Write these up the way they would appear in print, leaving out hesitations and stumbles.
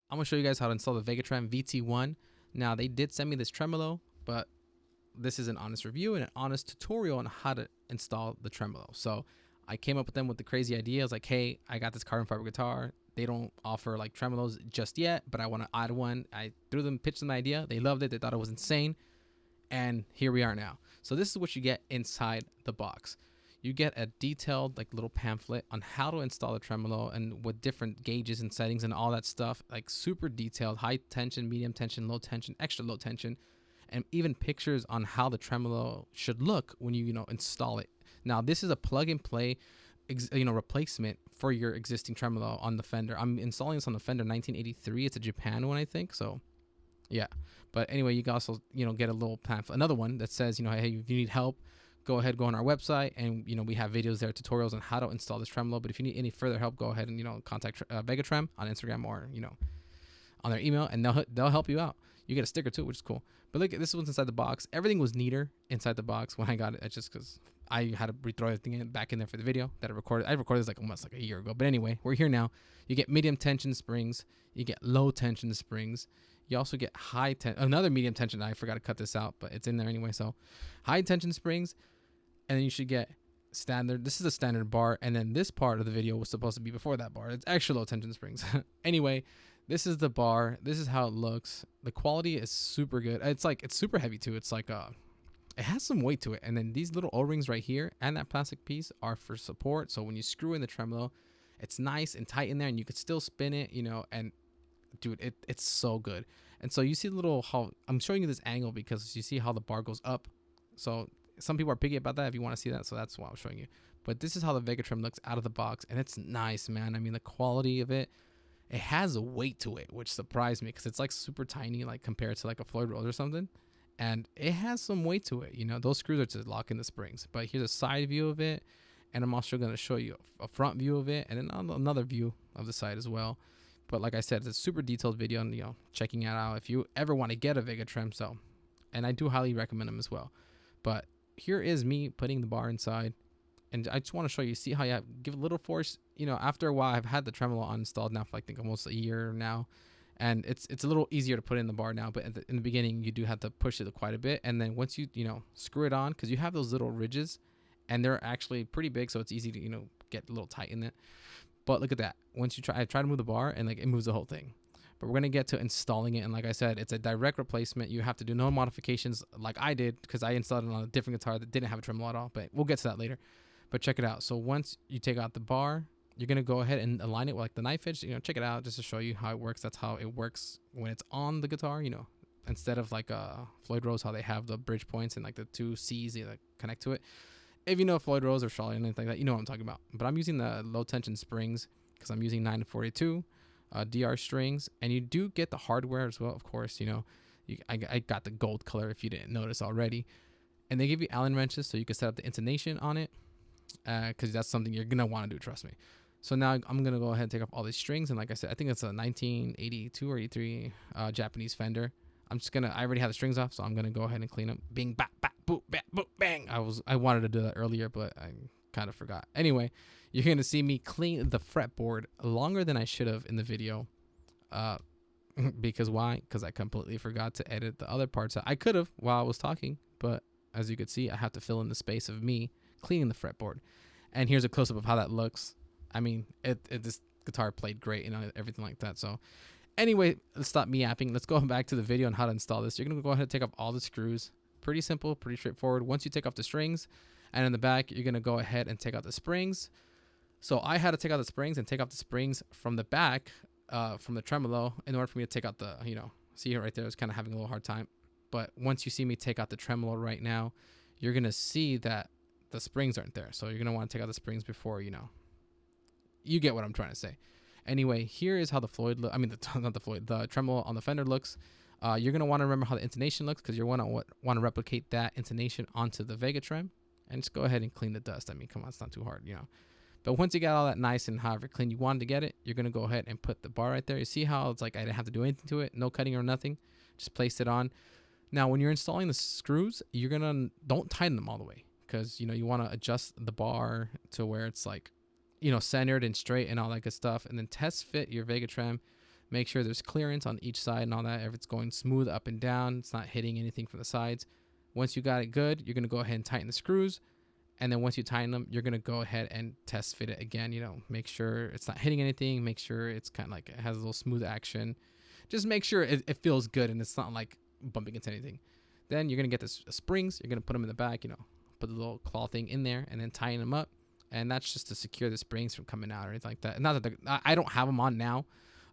I'm gonna show you guys how to install the VegaTrem VT1. Now they did send me this tremolo, but this is an honest review and an honest tutorial on how to install the tremolo. So I came up with them with the crazy idea. I was like, hey, I got this carbon fiber guitar. They don't offer like tremolos just yet, but I want to add one. I pitched them the idea. They loved it. They thought it was insane. And here we are now. So this is what you get inside the box. You get a detailed like little pamphlet on how to install the tremolo and with different gauges and settings and all that stuff, like super detailed, high tension, medium tension, low tension, extra low tension, and even pictures on how the tremolo should look when you install it. Now this is a plug and play replacement for your existing tremolo on the Fender. I'm installing this on the Fender 1983. It's a Japan one, I think. So yeah, but anyway, you can also get a little pamphlet, another one that says hey, if you need help, go ahead, go on our website, and we have videos there, tutorials on how to install this tremolo. But if you need any further help, go ahead and contact VegaTrem on Instagram or on their email, and they'll help you out. You get a sticker too, which is cool. But look, this one's inside the box. Everything was neater inside the box when I got it. It's just because I had to rethrow everything back in there for the video that I recorded. I recorded this almost like a year ago. But anyway, we're here now. You get medium tension springs. You get low tension springs. You also get high tension, another medium tension. I forgot to cut this out, but it's in there anyway. So high tension springs. And then you should get standard. This is a standard bar. And then this part of the video was supposed to be before that bar. It's extra low tension springs. Anyway, this is the bar. This is how it looks. The quality is super good. It's super heavy too. It's like it has some weight to it. And then these little O-rings right here and that plastic piece are for support. So when you screw in the tremolo, it's nice and tight in there, and you could still spin it, and dude, it's so good. And so you see how I'm showing you this angle because you see how the bar goes up. So some people are picky about that if you want to see that. So that's why I'm showing you. But this is how the VegaTrem looks out of the box, and it's nice, man. I mean, the quality of it. It has a weight to it, which surprised me because it's like super tiny, like compared to like a Floyd Rose or something. And it has some weight to it. Those screws are to lock in the springs. But here's a side view of it. And I'm also going to show you a front view of it and then another view of the side as well. But like I said, it's a super detailed video on, checking it out if you ever want to get a VegaTrem. So, and I do highly recommend them as well. But here is me putting the bar inside. And I just want to show you, see how you give a little force. After a while, I've had the tremolo installed now for I think almost a year now, and it's a little easier to put in the bar now. But in the beginning, you do have to push it quite a bit, and then once you screw it on, because you have those little ridges, and they're actually pretty big, so it's easy to get a little tight in it. But look at that. Once I try to move the bar, and like it moves the whole thing. But we're gonna get to installing it, and like I said, it's a direct replacement. You have to do no modifications like I did because I installed it on a different guitar that didn't have a tremolo at all. But we'll get to that later. But check it out. So once you take out the bar, you're going to go ahead and align it with like the knife edge. Check it out just to show you how it works. That's how it works when it's on the guitar, instead of like Floyd Rose, how they have the bridge points and like the two C's that connect to it. If you know Floyd Rose or Charlotte and anything like that, you know what I'm talking about. But I'm using the low tension springs because I'm using 942 DR strings. And you do get the hardware as well, of course. I got the gold color if you didn't notice already. And they give you Allen wrenches so you can set up the intonation on it. Because that's something you're gonna want to do, trust me. So now I'm gonna go ahead and take off all these strings, and like I said, I think it's a 1982 or 83 Japanese Fender. I already have the strings off, so I'm gonna go ahead and clean them. Bing, bap, bap, boop, bap, boop, bang. I wanted to do that earlier, but I kind of forgot. Anyway, you're gonna see me clean the fretboard longer than I should have in the video. Because why? Because I completely forgot to edit the other parts. I could have while I was talking, but as you could see, I have to fill in the space of me cleaning the fretboard. And here's a close-up of how that looks. I mean, this guitar played great and everything like that. So anyway, let's stop me yapping. Let's go back to the video on how to install this. You're going to go ahead and take off all the screws. Pretty simple, pretty straightforward. Once you take off the strings, and in the back, you're going to go ahead and take out the springs. So I had to take out the springs and take off the springs from the back, from the tremolo, in order for me to take out the, see it right there. I was kind of having a little hard time. But once you see me take out the tremolo right now, you're going to see that the springs aren't there. So you're going to want to take out the springs before, you get what I'm trying to say. Anyway, here is how the Floyd, the tremolo on the Fender looks. You're going to want to remember how the intonation looks because you're going to want to replicate that intonation onto the VegaTrem. And just go ahead and clean the dust. I mean, come on, it's not too hard, But once you got all that nice and however clean you wanted to get it, you're going to go ahead and put the bar right there. You see how it's like I didn't have to do anything to it, no cutting or nothing. Just place it on. Now, when you're installing the screws, don't tighten them all the way because, you want to adjust the bar to where it's like, centered and straight and all that good stuff. And then test fit your VegaTrem Make sure there's clearance on each side and all that. If it's going smooth up and down, it's not hitting anything from the sides. Once you got it good, you're going to go ahead and tighten the screws. And then once you tighten them, you're going to go ahead and test fit it again. You know, make sure it's not hitting anything. Make sure it's kind of like it has a little smooth action. Just make sure it feels good and it's not like bumping into anything. Then you're going to get the springs. You're going to put them in the back, you know, put the little claw thing in there and then tighten them up. And that's just to secure the springs from coming out or anything like that. Not that I don't have them on now,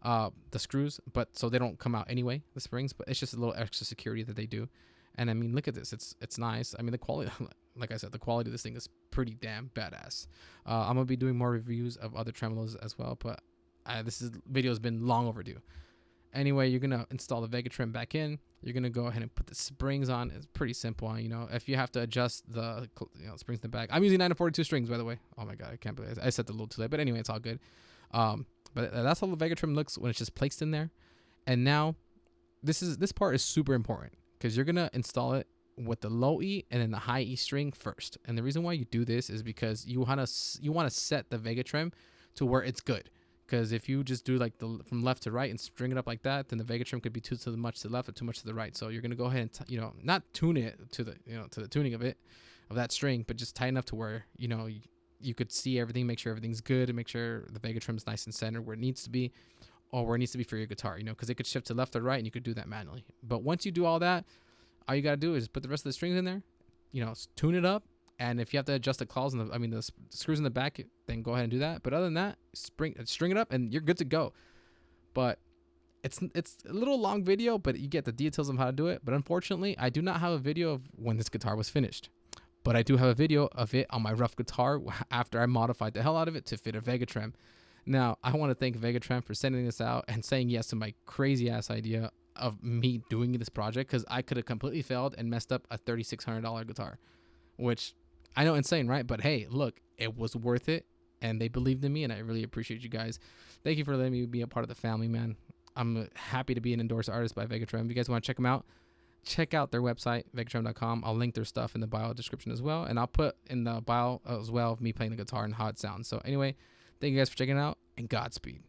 the screws, but so they don't come out anyway, the springs, but it's just a little extra security that they do. And I mean, look at this. It's nice. I mean, the quality, like I said, the quality of this thing is pretty damn badass. I'm going to be doing more reviews of other tremolos as well, but this video has been long overdue. Anyway, you're going to install the VegaTrem back in. You're going to go ahead and put the springs on. It's pretty simple. You know, if you have to adjust the springs in the back. I'm using 9 to 42 strings, by the way. Oh my God, I can't believe it. I set the a little too late. But anyway, it's all good. But that's how the VegaTrem looks when it's just placed in there. And now this part is super important because you're going to install it with the low E and then the high E string first. And the reason why you do this is because you want to set the VegaTrem to where it's good. Because if you just do like from left to right and string it up like that, then the VegaTrem could be too much to the left or too much to the right. So you're gonna go ahead and not tune it to the tuning of that string, but just tighten up to where you could see everything, make sure everything's good, and make sure the VegaTrem's nice and centered where it needs to be, or where it needs to be for your guitar. Because it could shift to left or right, and you could do that manually. But once you do all that, all you gotta do is put the rest of the strings in there, tune it up. And if you have to adjust the claws and the screws in the back, then go ahead and do that. But other than that, string it up and you're good to go. But it's a little long video, but you get the details of how to do it. But unfortunately, I do not have a video of when this guitar was finished. But I do have a video of it on my Ruf guitar after I modified the hell out of it to fit a VegaTrem. Now, I want to thank VegaTrem for sending this out and saying yes to my crazy ass idea of me doing this project, because I could have completely failed and messed up a $3,600 guitar, which I know, insane, right? But hey, look, it was worth it, and they believed in me, and I really appreciate you guys. Thank you for letting me be a part of the family, man. I'm happy to be an endorsed artist by VegaTrem. If you guys want to check them out, check out their website, vegatrem.com. I'll link their stuff in the bio description as well, and I'll put in the bio as well of me playing the guitar and how it sounds. So anyway, thank you guys for checking it out, and Godspeed.